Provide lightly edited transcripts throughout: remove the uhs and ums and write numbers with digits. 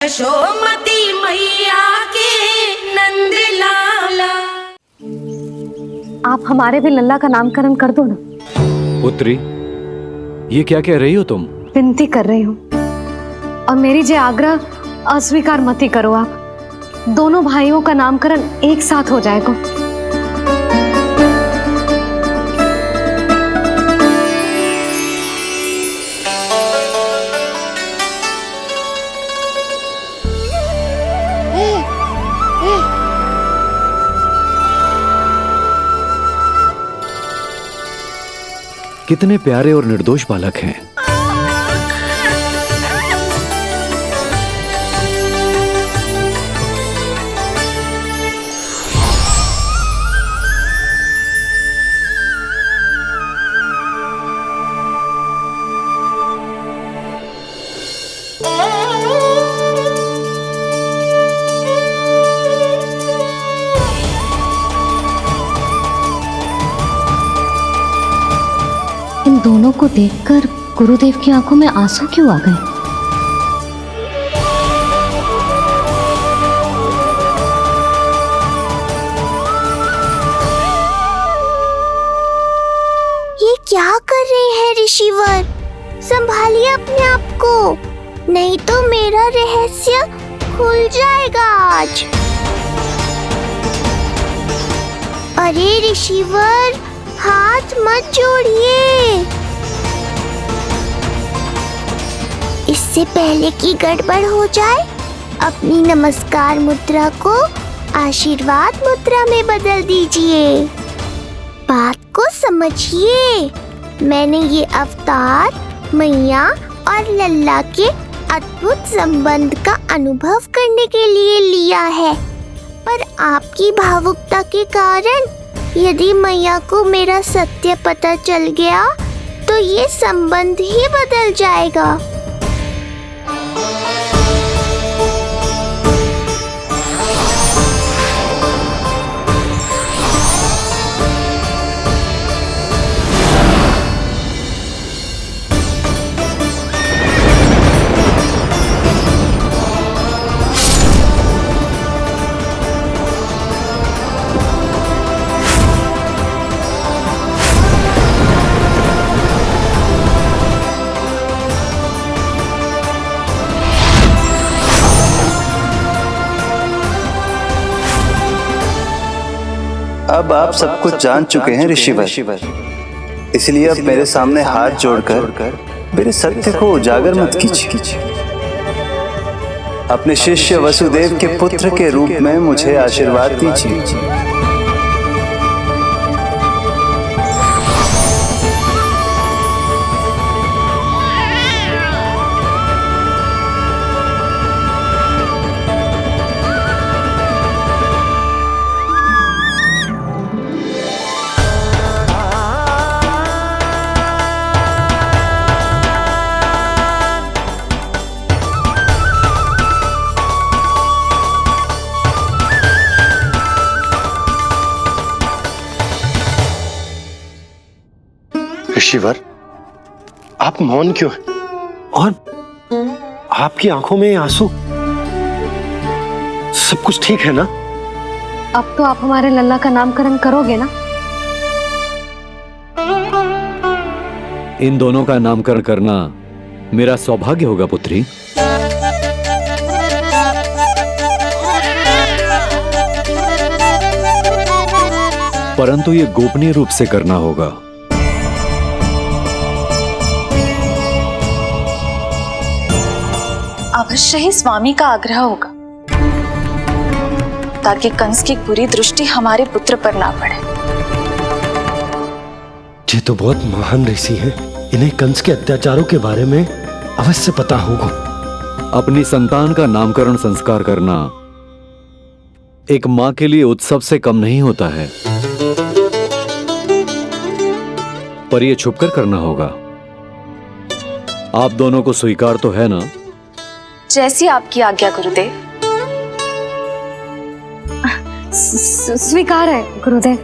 यशोमती मैया के नंद लाला। आप हमारे भी लल्ला का नामकरण कर दो ना। पुत्री, ये क्या कह रही हो तुम? विनती कर रही हूँ और मेरी जे आग्रह अस्वीकार मत ही करो। आप दोनों भाइयों का नामकरण एक साथ हो जाएगा। कितने प्यारे और निर्दोष बालक हैं। इन दोनों को देखकर गुरुदेव की आंखों में आंसू क्यों आ गए? ये क्या कर रहे हैं ऋषिवर? संभालिए अपने आप को, नहीं तो मेरा रहस्य खुल जाएगा आज। अरे ऋषिवर, हाथ मत जोड़िए। इससे पहले कि गड़बड़ हो जाए, अपनी नमस्कार मुद्रा को आशीर्वाद मुद्रा में बदल दीजिए। बात को समझिए। मैंने ये अवतार मैया और लल्ला के अद्भुत संबंध का अनुभव करने के लिए लिया है, पर आपकी भावुकता के कारण यदि मैया को मेरा सत्य पता चल गया तो ये संबंध ही बदल जाएगा। अब आप सब कुछ जान चुके हैं ऋषिवर, इसलिए अब मेरे सामने हाथ जोड़कर मेरे सत्य को उजागर मत कीजिए। अपने शिष्य वसुदेव के पुत्र के रूप में मुझे आशीर्वाद दीजिए। ऋषिवर, आप मौन क्यों हैं? और आपकी आंखों में आंसू? सब कुछ ठीक है ना? अब तो आप हमारे लल्ला का नामकरण करोगे ना? इन दोनों का नामकरण करना मेरा सौभाग्य होगा पुत्री। परंतु ये गोपनीय रूप से करना होगा। अवश्य ही स्वामी का आग्रह होगा, ताकि कंस की बुरी दृष्टि हमारे पुत्र पर ना पड़े। ये तो बहुत महान ऋषि हैं, इन्हें कंस के अत्याचारों के बारे में अवश्य पता होगा। अपनी संतान का नामकरण संस्कार करना एक मां के लिए उत्सव से कम नहीं होता है, पर यह छुपकर करना होगा। आप दोनों को स्वीकार तो है ना? जैसी आपकी आज्ञा गुरुदेव। स्वीकार है गुरुदेव।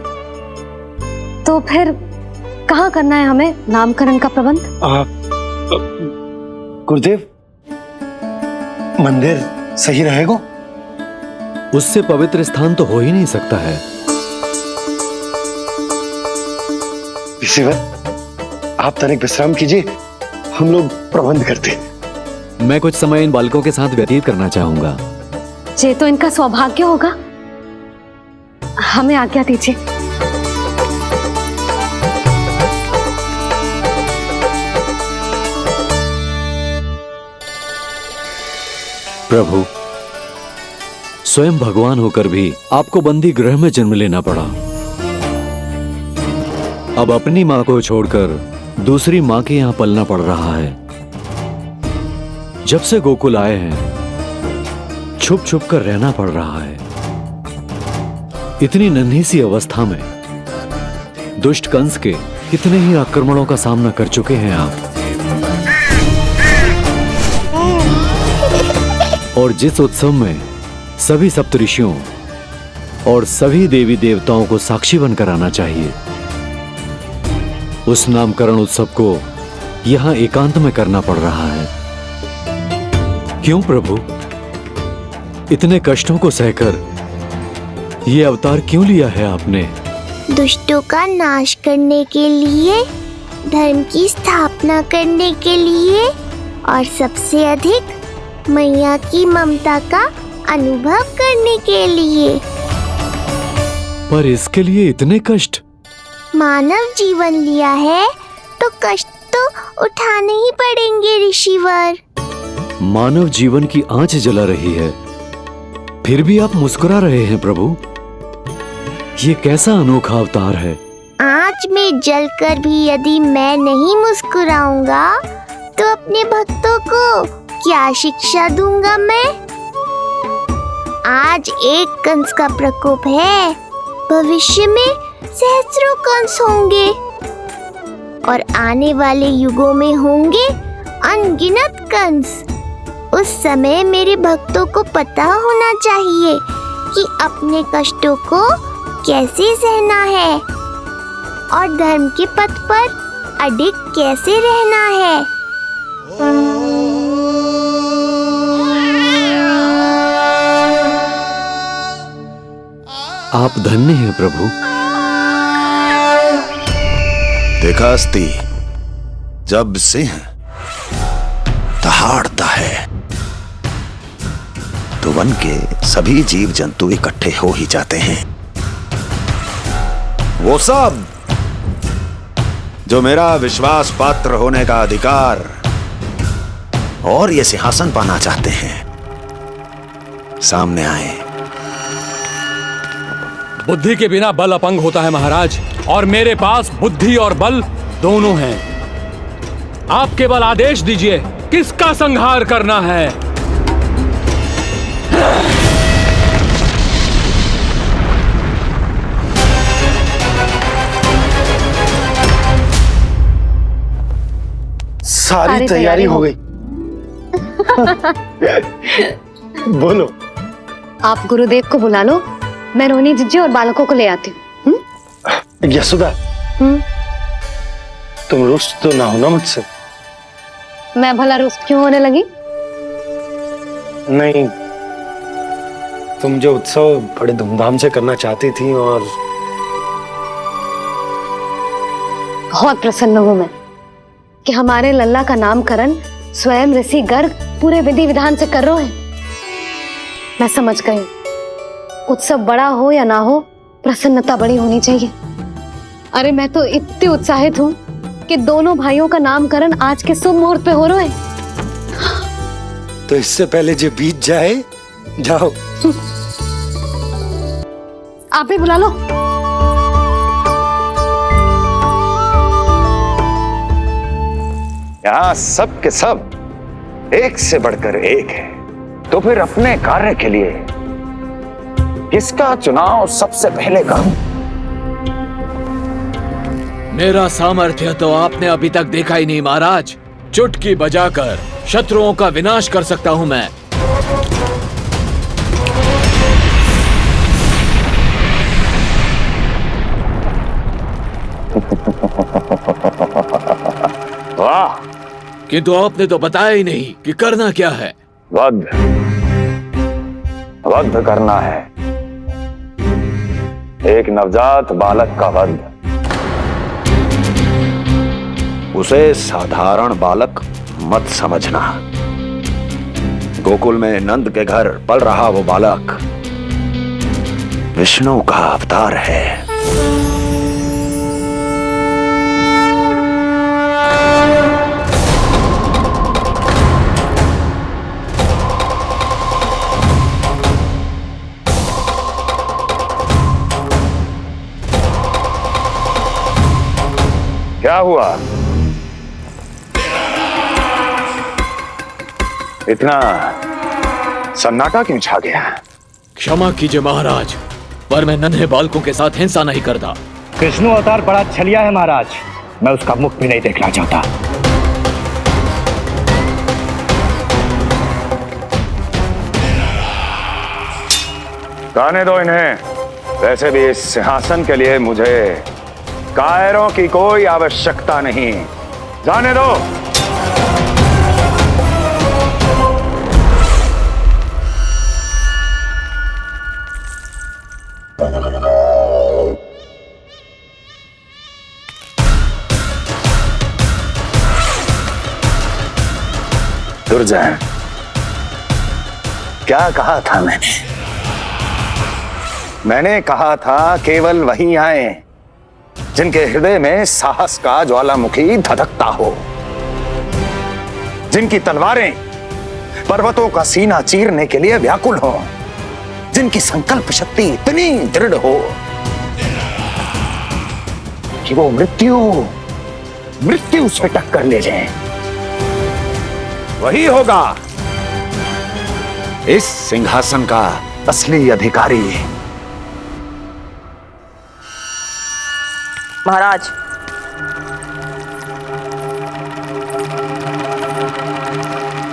तो फिर कहाँ करना है हमें नामकरण का प्रबंध? गुरुदेव, मंदिर सही रहेगा? उससे पवित्र स्थान तो हो ही नहीं सकता है। ऋषिवर, आप तनिक विश्राम कीजिए, हम लोग प्रबंध करते हैं। मैं कुछ समय इन बालकों के साथ व्यतीत करना चाहूंगा। ये तो इनका सौभाग्य होगा। हमें आज्ञा दीजिए। प्रभु, स्वयं भगवान होकर भी आपको बंदी गृह में जन्म लेना पड़ा। अब अपनी मां को छोड़कर दूसरी मां के यहां पलना पड़ रहा है। जब से गोकुल आए हैं, छुप छुप कर रहना पड़ रहा है। इतनी नन्ही सी अवस्था में दुष्ट कंस के कितने ही आक्रमणों का सामना कर चुके हैं आप। और जिस उत्सव में सभी सप्तऋषियों और सभी देवी देवताओं को साक्षी बनकर आना चाहिए, उस नामकरण उत्सव को यहां एकांत में करना पड़ रहा है। क्यों प्रभु, इतने कष्टों को सहकर ये अवतार क्यों लिया है आपने? दुष्टों का नाश करने के लिए, धर्म की स्थापना करने के लिए और सबसे अधिक मैया की ममता का अनुभव करने के लिए। पर इसके लिए इतने कष्ट? मानव जीवन लिया है तो कष्ट तो उठाने ही पड़ेंगे ऋषिवर। मानव जीवन की आंच जला रही है, फिर भी आप मुस्कुरा रहे हैं प्रभु। ये कैसा अनोखा अवतार है। आंच में जलकर भी यदि मैं नहीं मुस्कुराऊंगा तो अपने भक्तों को क्या शिक्षा दूंगा मैं? आज एक कंस का प्रकोप है, भविष्य में सहस्रों कंस होंगे और आने वाले युगों में होंगे अनगिनत कंस। उस समय मेरे भक्तों को पता होना चाहिए कि अपने कष्टों को कैसे सहना है और धर्म के पथ पर अडिग कैसे रहना है। आप धन्य हैं प्रभु। देखा अस्ति, जब सिंह दहाड़ता है तो वन के सभी जीव जंतु इकट्ठे हो ही जाते हैं। वो सब जो मेरा विश्वास पात्र होने का अधिकार और ये सिंहासन पाना चाहते हैं, सामने आए। बुद्धि के बिना बल अपंग होता है महाराज, और मेरे पास बुद्धि और बल दोनों हैं। आप केवल आदेश दीजिए, किसका संहार करना है? सारी तैयारी हो गई। बोलो। आप गुरुदेव को बुला लो, मैं रोहिणी जीजी और बालकों को ले आती हूँ। यशोदा, तुम रुष्ट तो ना हो ना मुझसे? मैं भला रुष्ट क्यों होने लगी? नहीं, तुम जो उत्सव बड़े धूमधाम से करना चाहती थी और बहुत प्रसन्न हूँ मैं कि हमारे लल्ला का नामकरण स्वयं ऋषि गर्ग पूरे विधि विधान से कर रहे हैं। मैं समझ गई, उत्सव बड़ा हो या ना हो, प्रसन्नता बड़ी होनी चाहिए। अरे मैं तो इतनी उत्साहित हूँ कि दोनों भाइयों का नामकरण आज के शुभ मुहूर्त पे हो रहा है। तो इससे पहले जो बीत जाए, जाओ। आप ही बुला लो। यहाँ सब के सब एक से बढ़कर एक है, तो फिर अपने कार्य के लिए किसका चुनाव सबसे पहले करूं? मेरा सामर्थ्य तो आपने अभी तक देखा ही नहीं महाराज। चुटकी बजाकर शत्रुओं का विनाश कर सकता हूं मैं। वाह! किंतु आपने तो बताया ही नहीं कि करना क्या है। वक्त वध करना है, एक नवजात बालक का वध। उसे साधारण बालक मत समझना। गोकुल में नंद के घर पल रहा वो बालक विष्णु का अवतार है। क्या हुआ? इतना सन्नाटा क्यों छा गया? क्षमा कीजिए महाराज, पर मैं नन्हे बालकों के साथ हिंसा नहीं करता। कृष्ण अवतार बड़ा छलिया है महाराज, मैं उसका मुख भी नहीं देखना चाहता। जाने दो इन्हें। वैसे भी इस सिंहासन के लिए मुझे कायरों की कोई आवश्यकता नहीं। जाने दो। दुर्जय, क्या कहा था मैंने कहा था केवल वही आए जिनके हृदय में साहस का ज्वालामुखी धधकता हो, जिनकी तलवारें पर्वतों का सीना चीरने के लिए व्याकुल हो, जिनकी संकल्प शक्ति इतनी दृढ़ हो कि वो मृत्यु से टक्कर ले जाए। वही होगा इस सिंहासन का असली अधिकारी। महाराज,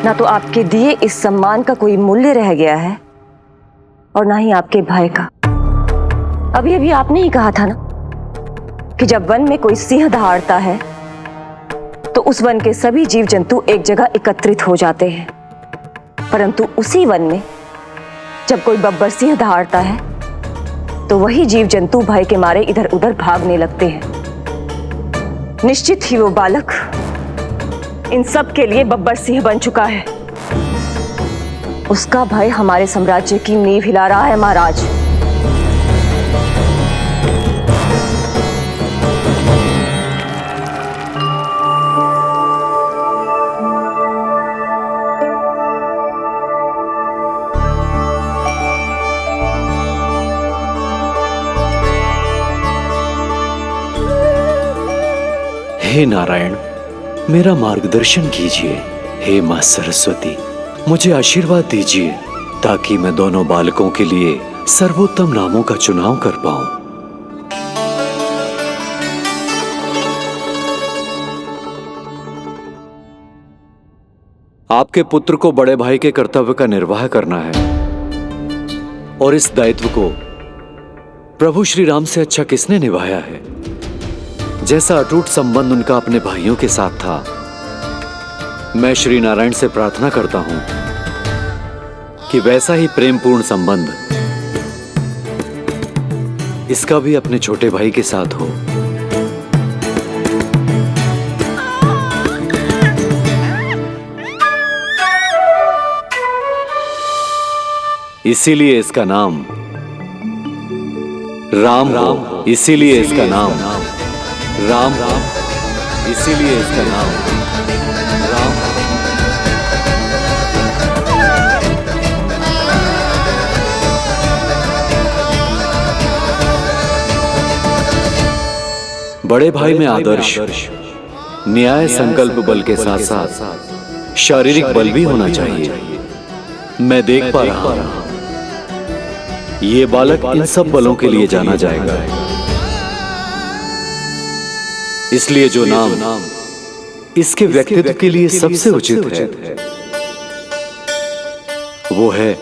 ना तो आपके दिए इस सम्मान का कोई मूल्य रह गया है और ना ही आपके भय का। अभी अभी आपने ही कहा था ना कि जब वन में कोई सिंह दहाड़ता है तो उस वन के सभी जीव जंतु एक जगह एकत्रित हो जाते हैं, परंतु उसी वन में जब कोई बब्बर सिंह दहाड़ता है तो वही जीव जंतु भय के मारे इधर उधर भागने लगते हैं। निश्चित ही वो बालक इन सब के लिए बब्बर सिंह बन चुका है। उसका भय हमारे साम्राज्य की नींव हिला रहा है महाराज। हे नारायण, मेरा मार्गदर्शन कीजिए। हे मां सरस्वती, मुझे आशीर्वाद दीजिए ताकि मैं दोनों बालकों के लिए सर्वोत्तम नामों का चुनाव कर पाऊं। आपके पुत्र को बड़े भाई के कर्तव्य का निर्वाह करना है और इस दायित्व को प्रभु श्री राम से अच्छा किसने निभाया है? जैसा अटूट संबंध उनका अपने भाइयों के साथ था, मैं श्री नारायण से प्रार्थना करता हूं कि वैसा ही प्रेमपूर्ण संबंध इसका भी अपने छोटे भाई के साथ हो। इसीलिए इसका नाम राम हो। इसीलिए इसका नाम राम, इसीलिए इसका नाम राम। बड़े भाई में आदर्श, न्याय, संकल्प बल के साथ साथ शारीरिक बल भी होना चाहिए। मैं देख पा रहा हूं ये बालक इन सब बलों के लिए जाना जाएगा। इसलिए जो नाम इसके व्यक्तित्व के लिए सबसे उचित है वो है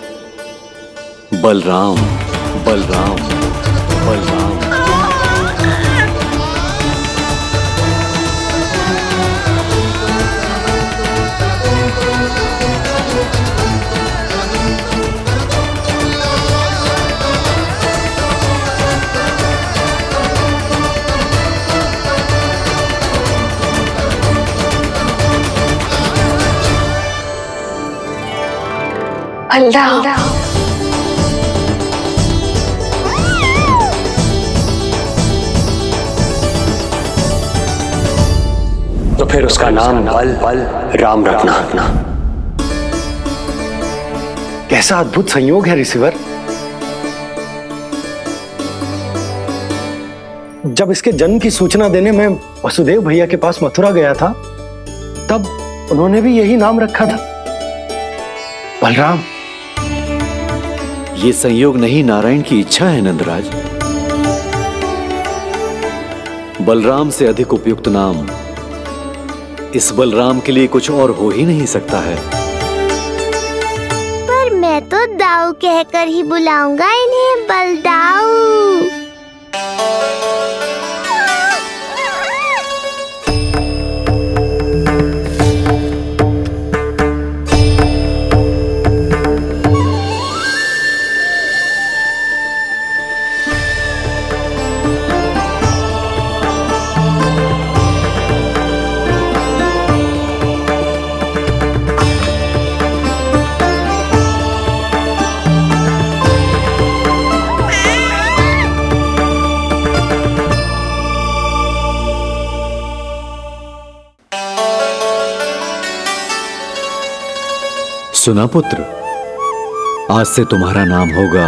बलराम। बलराम, बलराम। बलराम। तो फिर उसका नाम बल राम रखना। कैसा अद्भुत संयोग है रिसीवर। जब इसके जन्म की सूचना देने में वसुदेव भैया के पास मथुरा गया था, तब उन्होंने भी यही नाम रखा था, बलराम। ये संयोग नहीं, नारायण की इच्छा है नंदराज। बलराम से अधिक उपयुक्त नाम इस बलराम के लिए कुछ और हो ही नहीं सकता है। पर मैं तो दाऊ कहकर ही बुलाऊंगा इन्हें, बलदाऊ। सुना पुत्र, आज से तुम्हारा नाम होगा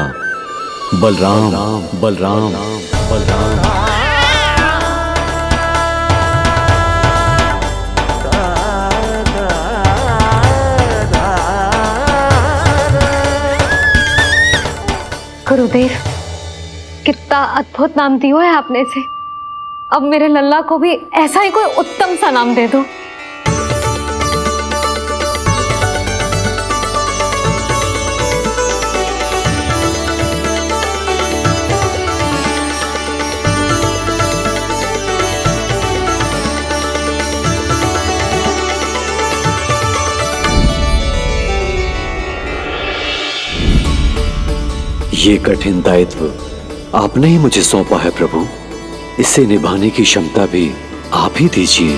बलराम। बलराम बलराम। गुरुदेव, कितना अद्भुत नाम दिया है आपने इसे। अब मेरे लल्ला को भी ऐसा ही कोई उत्तम सा नाम दे दो। ये कठिन दायित्व आपने ही मुझे सौंपा है प्रभु। इसे निभाने की क्षमता भी आप ही दीजिए।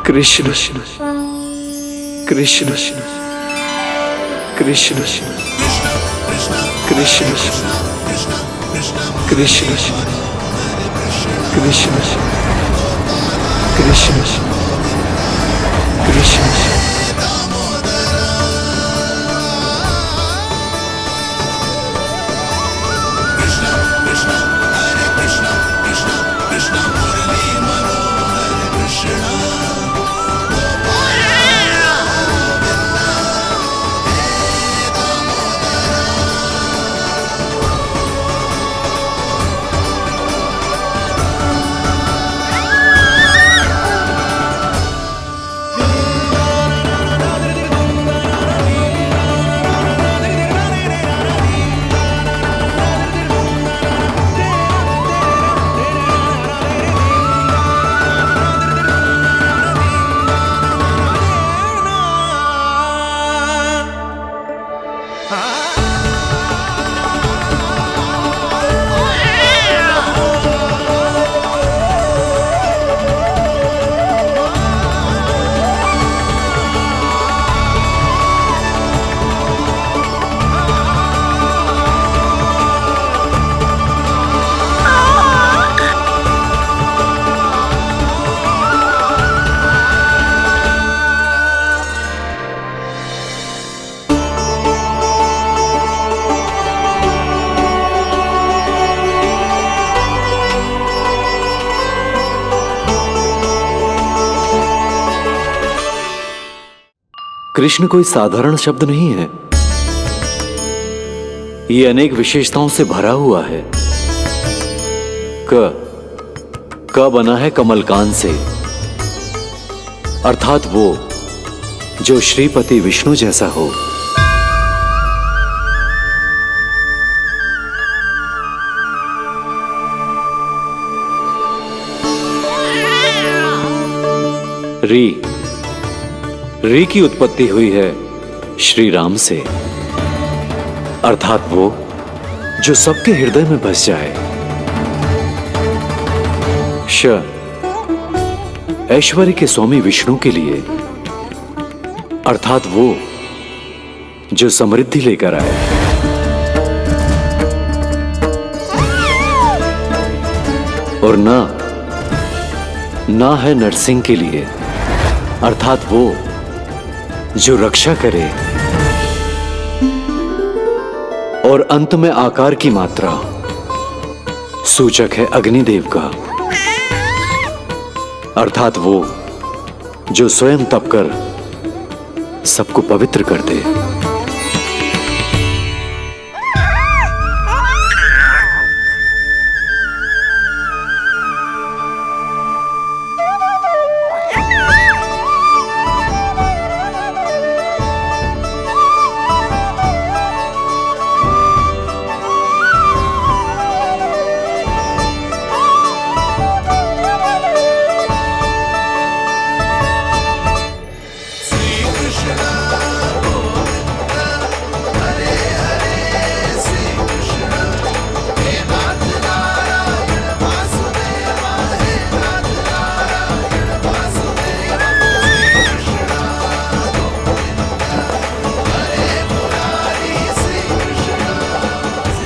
कृष्ण कृष्ण कृष्ण कृष्ण कृष्ण कृष्ण कृष्ण कृष्ण कृष्ण। कृष्ण कोई साधारण शब्द नहीं है। ये अनेक विशेषताओं से भरा हुआ है। क बना है कमलकांत से, अर्थात वो जो श्रीपति विष्णु जैसा हो। री की उत्पत्ति हुई है श्री राम से, अर्थात वो जो सबके हृदय में बस जाए। श ऐश्वर्य के स्वामी विष्णु के लिए, अर्थात वो जो समृद्धि लेकर आए। और ना है नरसिंह के लिए, अर्थात वो जो रक्षा करे। और अंत में आकार की मात्रा सूचक है अग्निदेव का, अर्थात वो जो स्वयं तप कर सबको पवित्र कर दे।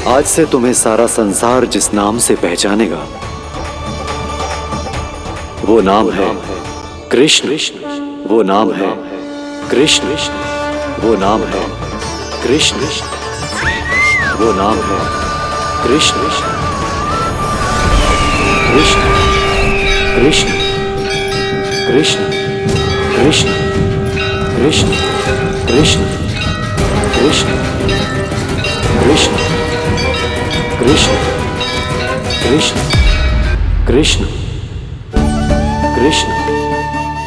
आज से तुम्हें सारा संसार जिस नाम से पहचानेगा वो नाम है कृष्ण। वो नाम है कृष्ण। वो नाम है कृष्ण। वो नाम है कृष्ण। कृष्ण कृष्ण कृष्ण कृष्ण कृष्ण कृष्ण कृष्ण कृष्ण कृष्ण कृष्ण कृष्ण कृष्ण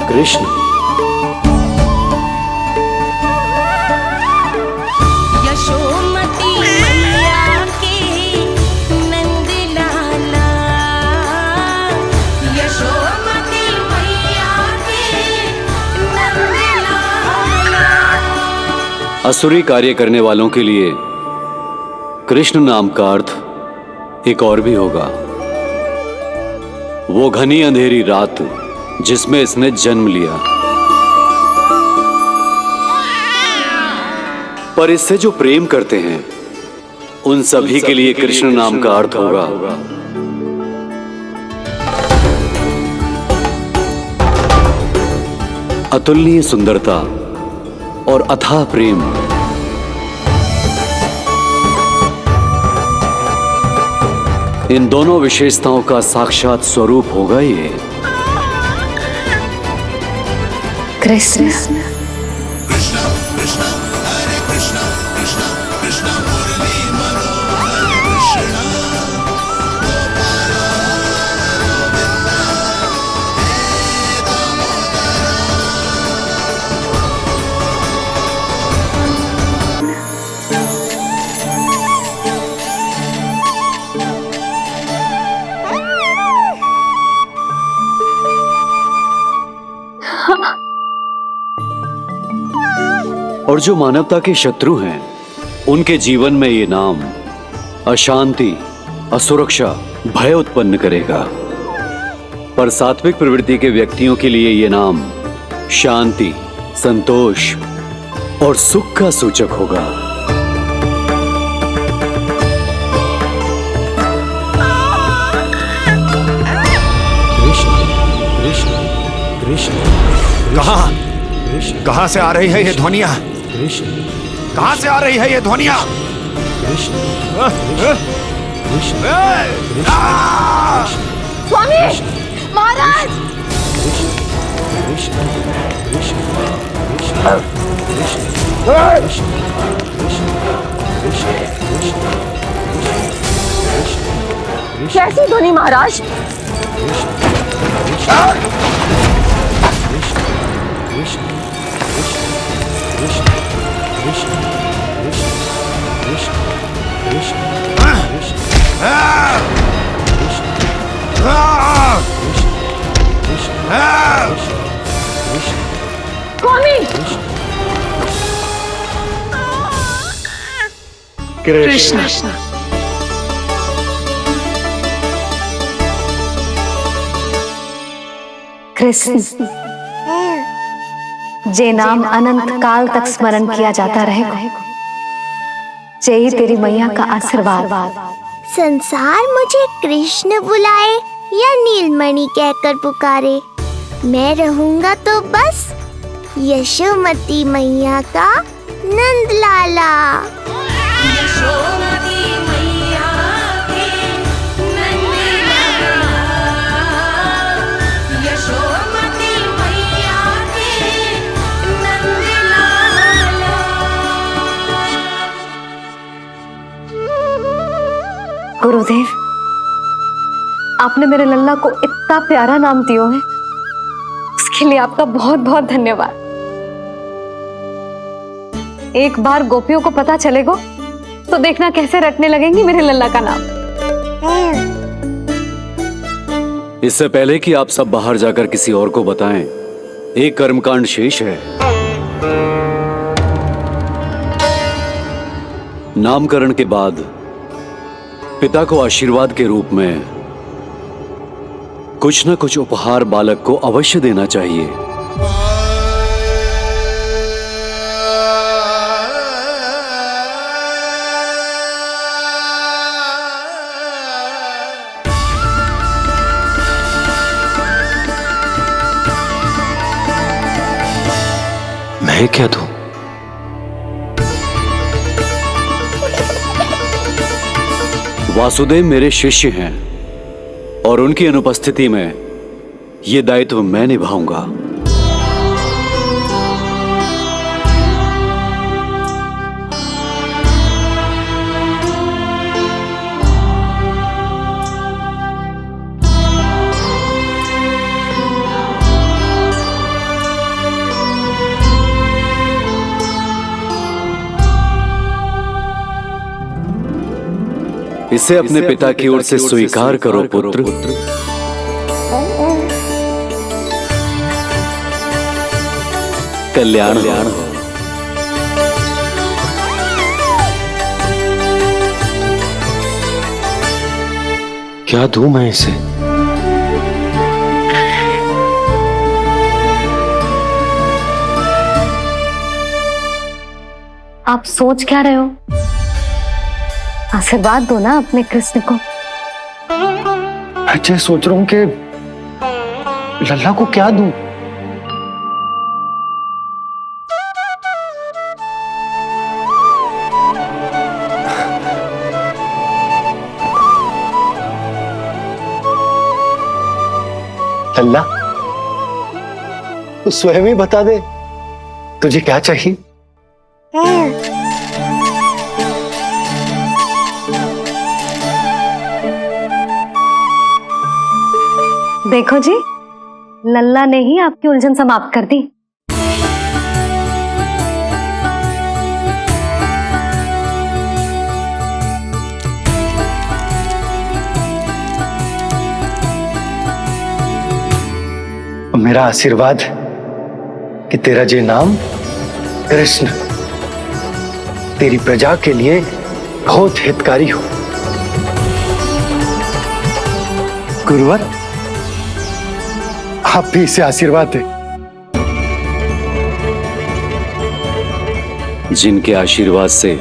कृष्ण। यशोमती मैया के नंद लाला, यशोमती मैया के नंद लाला। असुरी कार्य करने वालों के लिए कृष्ण नाम का अर्थ एक और भी होगा। वो घनी अंधेरी रात जिसमें इसने जन्म लिया, पर इससे जो प्रेम करते हैं उन सभी के लिए कृष्ण नाम का अर्थ होगा अतुलनीय सुंदरता और अथाह प्रेम। इन दोनों विशेषताओं का साक्षात स्वरूप होगा ये कृष्ण। और जो मानवता के शत्रु हैं उनके जीवन में ये नाम अशांति, असुरक्षा, भय उत्पन्न करेगा, पर सात्विक प्रवृत्ति के व्यक्तियों के लिए ये नाम शांति, संतोष और सुख का सूचक होगा। कृष्ण कृष्ण कृष्ण। कहां से आ रही है ये ध्वनियां? कहां से आ रही है ये ध्वनियां? स्वामी महाराज, कैसी ध्वनि महाराज? कृष्ण। कृष्ण, जे नाम अनंत काल तक स्मरण किया जाता रहेगा, जय तेरी मैया का आशीर्वाद। संसार मुझे कृष्ण बुलाए या नीलमणि कहकर पुकारे, मैं रहूंगा तो बस यशोमती मैया का नंद लाला। यशोमती मैया के नंद लाला, यशोमती मैया के नंद लाला। गुरुदेव, आपने मेरे लल्ला को इतना प्यारा नाम दिया है, उसके लिए आपका बहुत बहुत धन्यवाद। एक बार गोपियों को पता चलेगा तो देखना कैसे रटने लगेंगी मेरे लल्ला का नाम। इससे पहले कि आप सब बाहर जाकर किसी और को बताएं, एक कर्मकांड शेष है। नामकरण के बाद पिता को आशीर्वाद के रूप में कुछ न कुछ उपहार बालक को अवश्य देना चाहिए। मैं क्या दूं? वासुदेव मेरे शिष्य हैं और उनकी अनुपस्थिति में यह दायित्व मैं निभाऊंगा। इसे अपने पिता की ओर से स्वीकार करो पुत्र। कल्याण हो। क्या दूं मैं इसे? आप सोच क्या रहे हो? आशीर्वाद दो ना अपने कृष्ण को। अच्छा, सोच रहा हूं कि लल्ला को क्या दूं। लल्ला, तू स्वयं ही बता दे, तुझे क्या चाहिए? देखो जी, लल्ला ने ही आपकी उलझन समाप्त कर दी। मेरा आशीर्वाद कि तेरा जे नाम कृष्ण तेरी प्रजा के लिए बहुत हितकारी हो। गुरुवर, आप भी इसे आशीर्वाद दें। जिनके आशीर्वाद से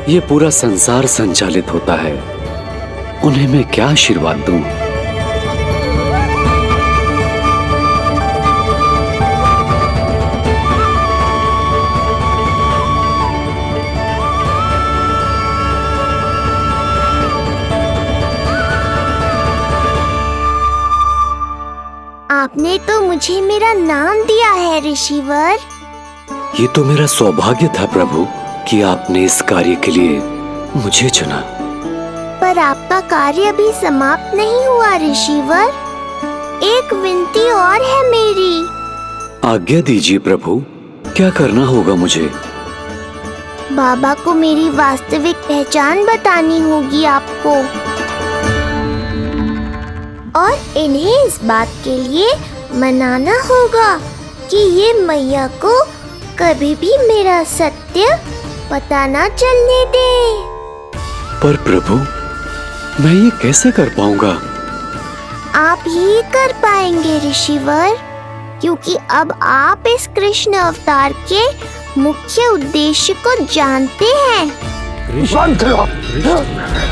ये पूरा संसार संचालित होता है, उन्हें मैं क्या आशीर्वाद दूं? आपने तो मुझे मेरा नाम दिया है ऋषिवर। ये तो मेरा सौभाग्य था प्रभु कि आपने इस कार्य के लिए मुझे चुना। पर आपका कार्य अभी समाप्त नहीं हुआ ऋषिवर। एक विनती और है मेरी। आज्ञा दीजिए प्रभु, क्या करना होगा मुझे? बाबा को मेरी वास्तविक पहचान बतानी होगी आपको, और इन्हें इस बात के लिए मनाना होगा कि ये मैया को कभी भी मेरा सत्य पता ना चलने दे। पर प्रभु, मैं ये कैसे कर पाऊंगा? आप ही कर पाएंगे ऋषिवर, क्योंकि अब आप इस कृष्ण अवतार के मुख्य उद्देश्य को जानते हैं। बंद करो,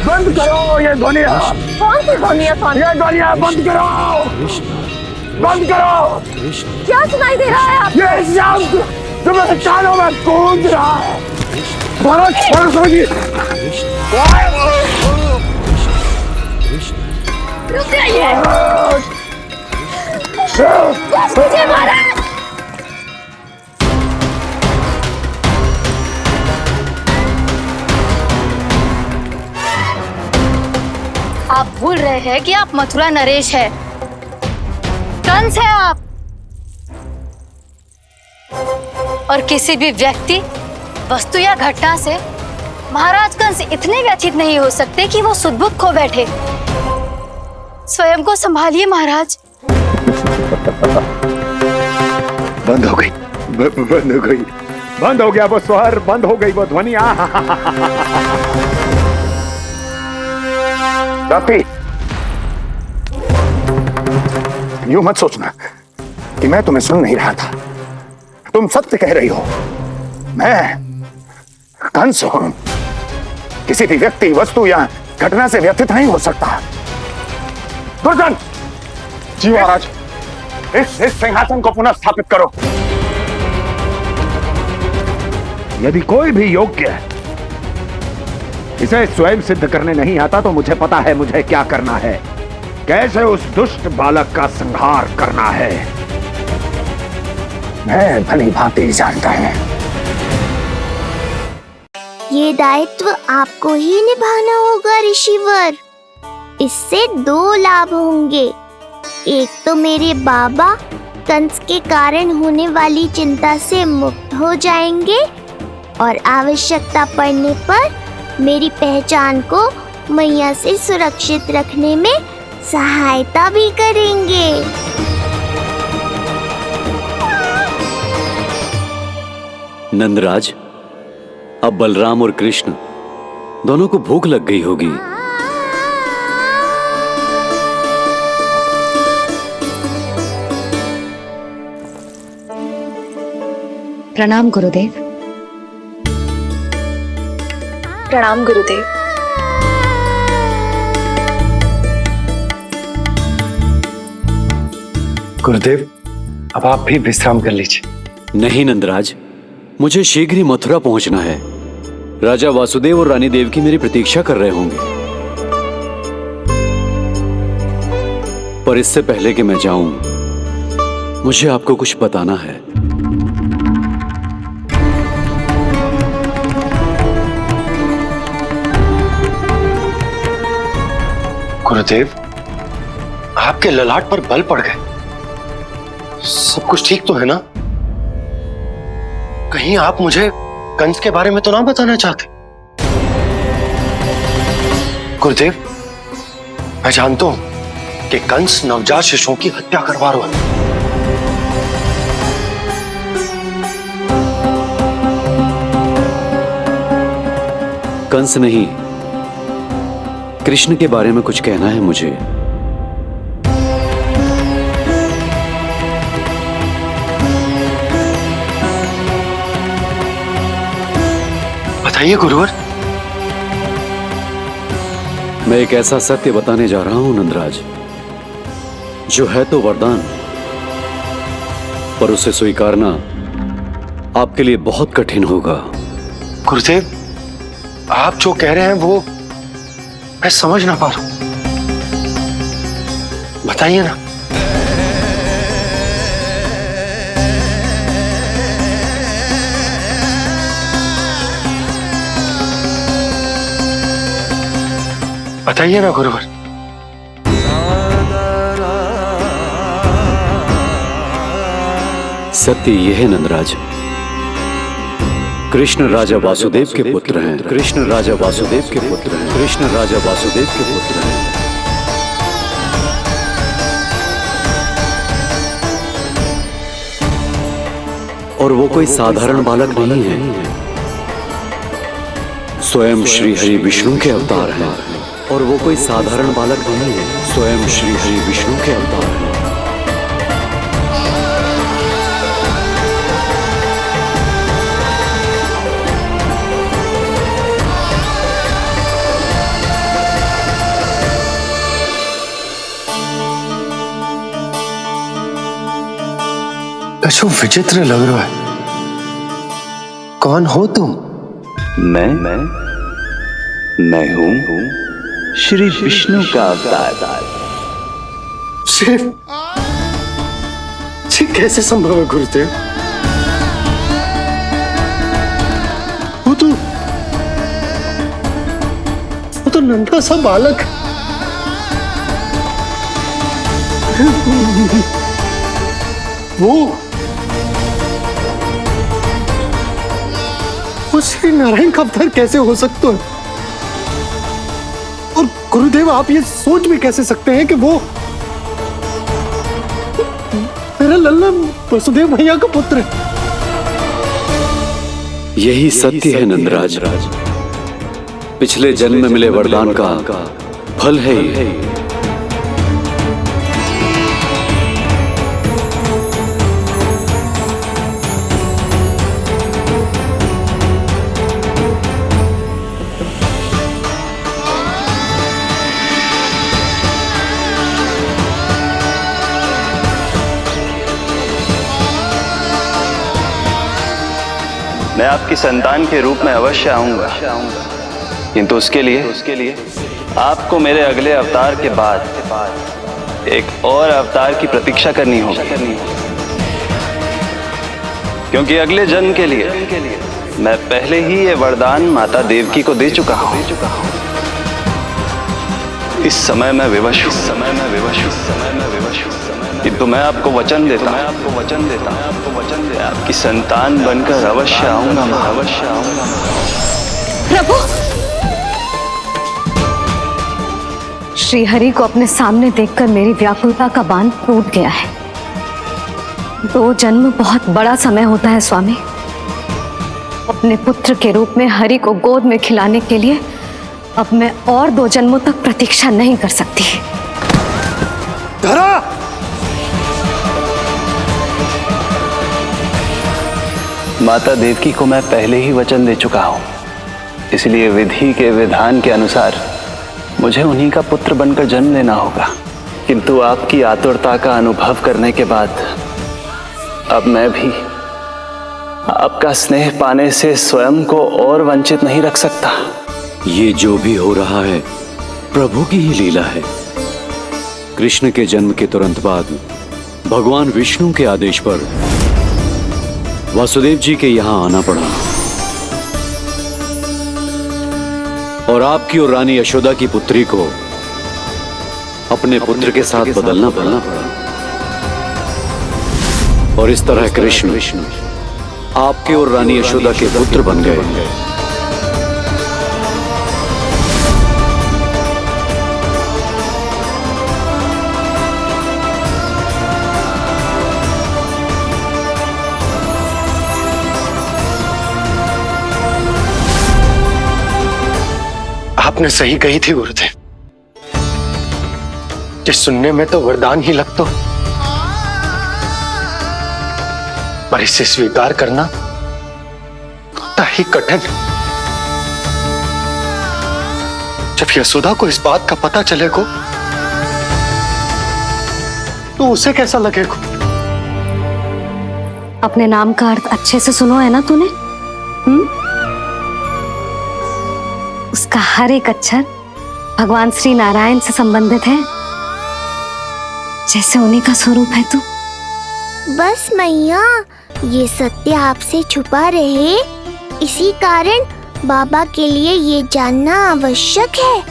बंद करो ये ध्वनिया। कौन सी ध्वनिया? ये ध्वनिया बंद करो, बंद करो। क्या सुनाई दे रहा है आप? ये शब्द जो मेरे कानों में गूंज रहा है। भरत जी, रुक जाइए। मुझे मारा। आप भूल रहे हैं कि आप मथुरा नरेश है, कंस है आप। और किसी भी व्यक्ति, वस्तु या घटना से महाराज कंस इतने व्यथित नहीं हो सकते कि वो सुदबुद्ध खो बैठे। स्वयं को संभालिए महाराज। बंद हो गई, बंद हो गई, बंद हो गया वो स्वर, बंद हो गई वो ध्वनिया। यूं मत सोचना कि मैं तुम्हें सुन नहीं रहा था। तुम सत्य कह रही हो। मैं कंस हूं। किसी भी व्यक्ति, वस्तु या घटना से व्यथित नहीं हो सकता। दुर्जन! जी महाराज। इस सिंहासन को पुनः स्थापित करो। यदि कोई भी योग्य इसे स्वयं सिद्ध करने नहीं आता तो मुझे पता है मुझे क्या करना है, कैसे उस दुष्ट बालक का संहार करना है। मैं भली भांति जानता हूं। ये दायित्व आपको ही निभाना होगा ऋषिवर। इससे 2 लाभ होंगे। एक तो मेरे बाबा कंस के कारण होने वाली चिंता से मुक्त हो जाएंगे और आवश्यकता पड़ने पर मेरी पहचान को मैया से सुरक्षित रखने में सहायता भी करेंगे। नंदराज, अब बलराम और कृष्ण दोनों को भूख लग गई होगी। प्रणाम गुरुदेव। प्रणाम गुरुदेव। गुरुदेव, अब आप भी विश्राम कर लीजिए। नहीं नंदराज, मुझे शीघ्र ही मथुरा पहुंचना है। राजा वासुदेव और रानी देवकी मेरी प्रतीक्षा कर रहे होंगे। पर इससे पहले कि मैं जाऊं, मुझे आपको कुछ बताना है। गुरुदेव, आपके ललाट पर बल पड़ गए। सब कुछ ठीक तो है ना? कहीं आप मुझे कंस के बारे में तो ना बताना चाहते? गुरुदेव, मैं जानता हूं कि कंस नवजात शिशुओं की हत्या करवा रहा है। कंस नहीं, कृष्ण के बारे में कुछ कहना है मुझे। बताइए गुरुवर। मैं एक ऐसा सत्य बताने जा रहा हूं नंदराज, जो है तो वरदान, पर उसे स्वीकारना आपके लिए बहुत कठिन होगा। गुरुदेव, आप जो कह रहे हैं वो मैं समझ ना पा रहा हूं। बताइए ना। बताइए ना गुरुवर। सत्य यह है नंदराज, कृष्ण राजा वासुदेव के पुत्र हैं। कृष्ण राजा वासुदेव के पुत्र हैं। कृष्ण राजा वासुदेव के पुत्र हैं। और वो कोई साधारण बालक नहीं है। स्वयं श्री हरि विष्णु के अवतार हैं और वो कोई साधारण बालक नहीं है। स्वयं श्री हरि विष्णु के अवतार हैं। कछु विचित्र लग रहा है। कौन हो तुम? मैं हूं श्री विष्णु का अवतार। शिव, ये कैसे संभव है गुरुदेव? वो तो नन्हा सा बालक है। वो श्री नारायण का अवतार कैसे हो सकता है? और गुरुदेव, आप ये सोच भी कैसे सकते हैं कि वो मेरा लल्ला वसुदेव भैया का पुत्र है? यही सत्य है नंदराज। पिछले जन्म में मिले वरदान का फल है ये। मैं आपकी संतान के रूप में अवश्य आऊंगा, किंतु उसके लिए आपको मेरे अगले अवतार के बाद एक और अवतार की प्रतीक्षा करनी होगी, क्योंकि अगले जन्म के लिए मैं पहले ही ये वरदान माता देवकी को दे चुका हूं। इस समय मैं विवश हूं, किंतु मैं आपको वचन देता हूं, आपकी संतान बनकर अवश्य आऊंगा। प्रभु, श्री हरि को अपने सामने देखकर मेरी व्याकुलता का बांध टूट गया है। 2 जन्म बहुत बड़ा समय होता है स्वामी। अपने पुत्र के रूप में हरि को गोद में खिलाने के लिए अब मैं और 2 जन्मों तक प्रतीक्षा नहीं कर सकती। धरा! माता देवकी को मैं पहले ही वचन दे चुका हूं, इसलिए विधि के विधान के अनुसार मुझे उन्हीं का पुत्र बनकर जन्म लेना होगा। किंतु आपकी आतुरता का अनुभव करने के बाद अब मैं भी आपका स्नेह पाने से स्वयं को और वंचित नहीं रख सकता। ये जो भी हो रहा है प्रभु की ही लीला है। कृष्ण के जन्म के तुरंत बाद भगवान विष्णु के आदेश पर वासुदेव जी के यहां आना पड़ा और आपकी और रानी यशोदा की पुत्री को अपने पुत्र के साथ बदलना पड़ा और इस तरह कृष्ण आपके और रानी यशोदा के पुत्र बन गए। आपने सही कही थी गुरुदेव। ये सुनने में तो वरदान ही लगता, पर इसे स्वीकार करना उतना ही कठिन। जब यशोदा को इस बात का पता चलेगा तो उसे कैसा लगेगा? अपने नाम का अर्थ अच्छे से सुनो है ना तूने? उसका हर एक अक्षर भगवान श्री नारायण से संबंधित है, जैसे उन्हीं का स्वरूप है तू। बस मैया, ये सत्य आपसे छुपा रहे, इसी कारण बाबा के लिए ये जानना आवश्यक है।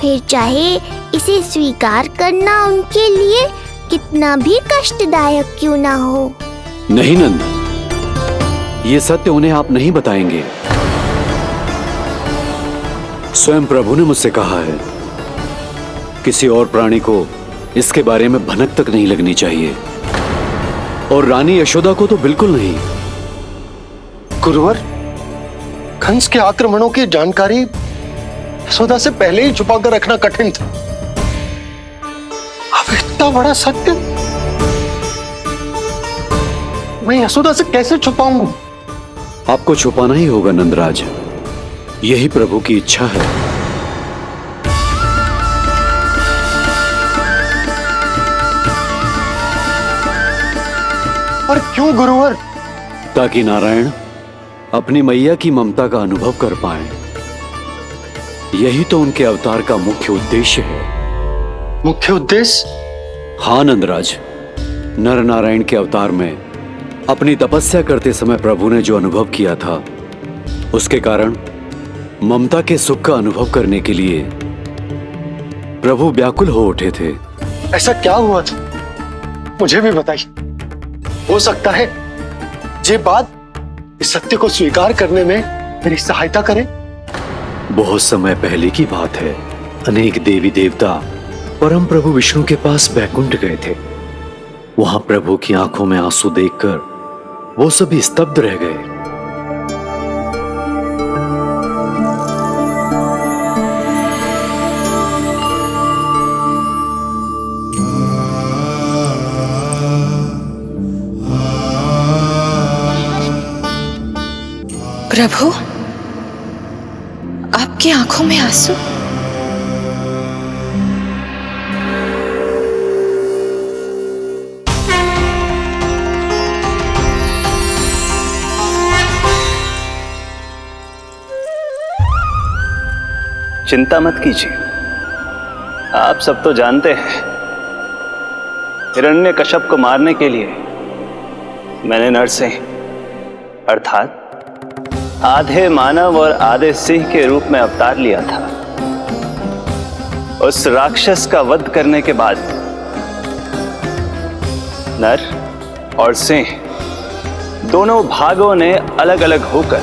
फिर चाहे इसे स्वीकार करना उनके लिए कितना भी कष्टदायक क्यों ना हो। नहीं नंद, ये सत्य उन्हें आप नहीं बताएंगे। स्वयं प्रभु ने मुझसे कहा है किसी और प्राणी को इसके बारे में भनक तक नहीं लगनी चाहिए, और रानी यशोदा को तो बिल्कुल नहीं। गुरुवर, कंस के आक्रमणों की जानकारी यशोदा से पहले ही छुपा कर रखना कठिन था। अब इतना बड़ा सत्य मैं यशोदा से कैसे छुपाऊंगा? आपको छुपाना ही होगा नंदराज, यही प्रभु की इच्छा है। और क्यों गुरुवर? ताकि नारायण अपनी मैया की ममता का अनुभव कर पाए। यही तो उनके अवतार का मुख्य उद्देश्य है। मुख्य उद्देश्य? हाँ नंदराज, नर नारायण के अवतार में अपनी तपस्या करते समय प्रभु ने जो अनुभव किया था, उसके कारण ममता के सुख का अनुभव करने के लिए प्रभु व्याकुल हो उठे थे। ऐसा क्या हुआ था, मुझे भी बताइए। हो सकता है ये बात इस सत्य को स्वीकार करने में मेरी सहायता करे। बहुत समय पहले की बात है। अनेक देवी देवता परम प्रभु विष्णु के पास बैकुंठ गए थे। वहां प्रभु की आंखों में आंसू देखकर वो सभी स्तब्ध रह गए। प्रभु, आपकी आंखों में आंसू? चिंता मत कीजिए, आप सब तो जानते हैं हिरण्यकश्यप को मारने के लिए मैंने नरसिंह अर्थात आधे मानव और आधे सिंह के रूप में अवतार लिया था। उस राक्षस का वध करने के बाद नर और सिंह दोनों भागों ने अलग अलग होकर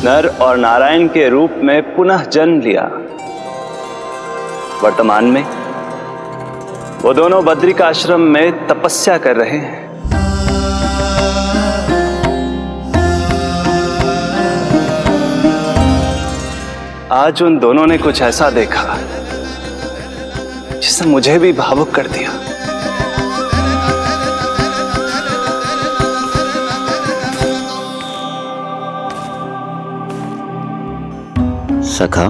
नर और नारायण के रूप में पुनः जन्म लिया। वर्तमान में वो दोनों बद्रिकाश्रम में तपस्या कर रहे हैं। आज उन दोनों ने कुछ ऐसा देखा जिसने मुझे भी भावुक कर दिया। सखा,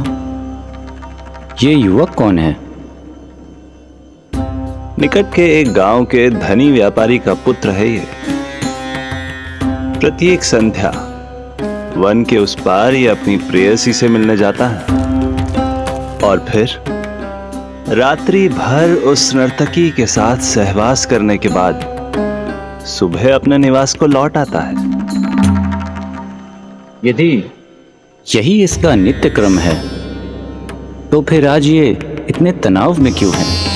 ये युवक कौन है? निकट के एक गांव के धनी व्यापारी का पुत्र है ये। प्रत्येक संध्या वन के उस पार ये अपनी प्रेयसी से मिलने जाता है और फिर रात्रि भर उस नर्तकी के साथ सहवास करने के बाद सुबह अपने निवास को लौट आता है। यदि यही इसका नित्य क्रम है तो फिर आज ये इतने तनाव में क्यों है?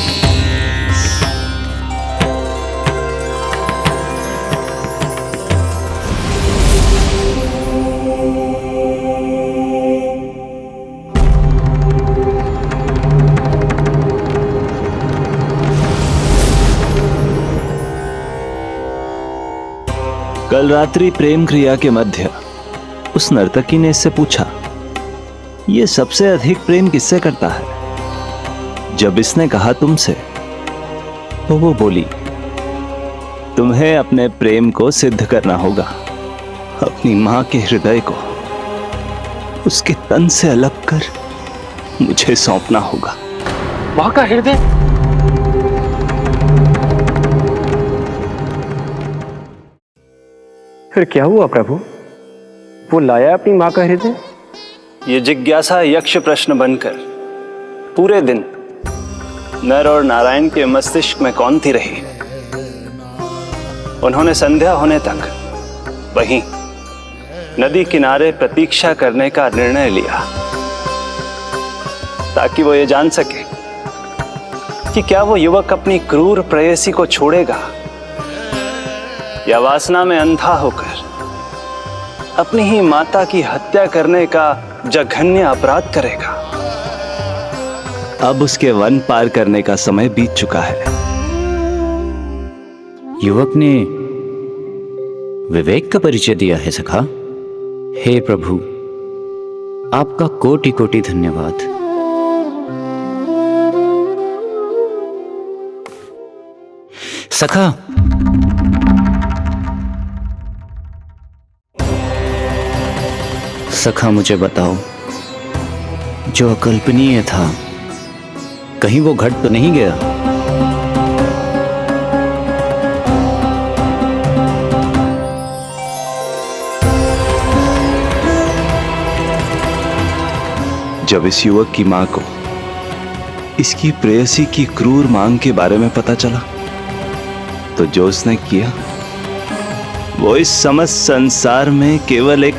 कल रात्रि प्रेम क्रिया के मध्य उस नर्तकी ने इससे पूछा, ये सबसे अधिक प्रेम किससे करता है? जब इसने कहा तुमसे, तो वो बोली, तुम्हें अपने प्रेम को सिद्ध करना होगा। अपनी मां के हृदय को उसके तन से अलग कर मुझे सौंपना होगा। मां का हृदय? फिर क्या हुआ प्रभु? वो लाया अपनी मां का हृदय? ये जिज्ञासा यक्ष प्रश्न बनकर पूरे दिन नर और नारायण के मस्तिष्क में कौंधती रही। उन्होंने संध्या होने तक वहीं नदी किनारे प्रतीक्षा करने का निर्णय लिया ताकि वो ये जान सके कि क्या वो युवक अपनी क्रूर प्रेयसी को छोड़ेगा या वासना में अंधा होकर अपनी ही माता की हत्या करने का जघन्य अपराध करेगा। अब उसके वन पार करने का समय बीत चुका है। युवक ने विवेक का परिचय दिया है सखा। हे प्रभु, आपका कोटि कोटि धन्यवाद। सखा, सखा मुझे बताओ, जो अकल्पनीय था कहीं वो घट तो नहीं गया? जब इस युवक की मां को इसकी प्रेयसी की क्रूर मांग के बारे में पता चला तो जो उसने किया वो इस समस्त संसार में केवल एक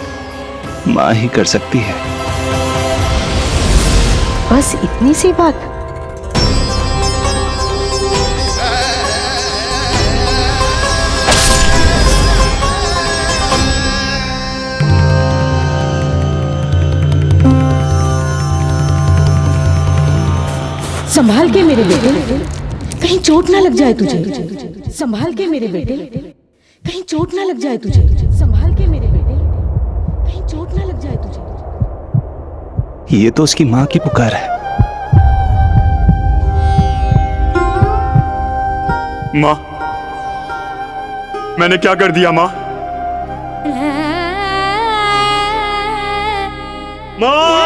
मां ही कर सकती है। बस इतनी सी बात? संभाल के मेरे बेटे, कहीं चोट ना लग जाए तुझे। संभाल के मेरे बेटे, कहीं चोट ना लग जाए तुझे। संभाल के मेरे बेटे, कहीं चोट ना लग जाए तुझे। ये तो उसकी मां की पुकार है। मां, मैंने क्या कर दिया मां? मां!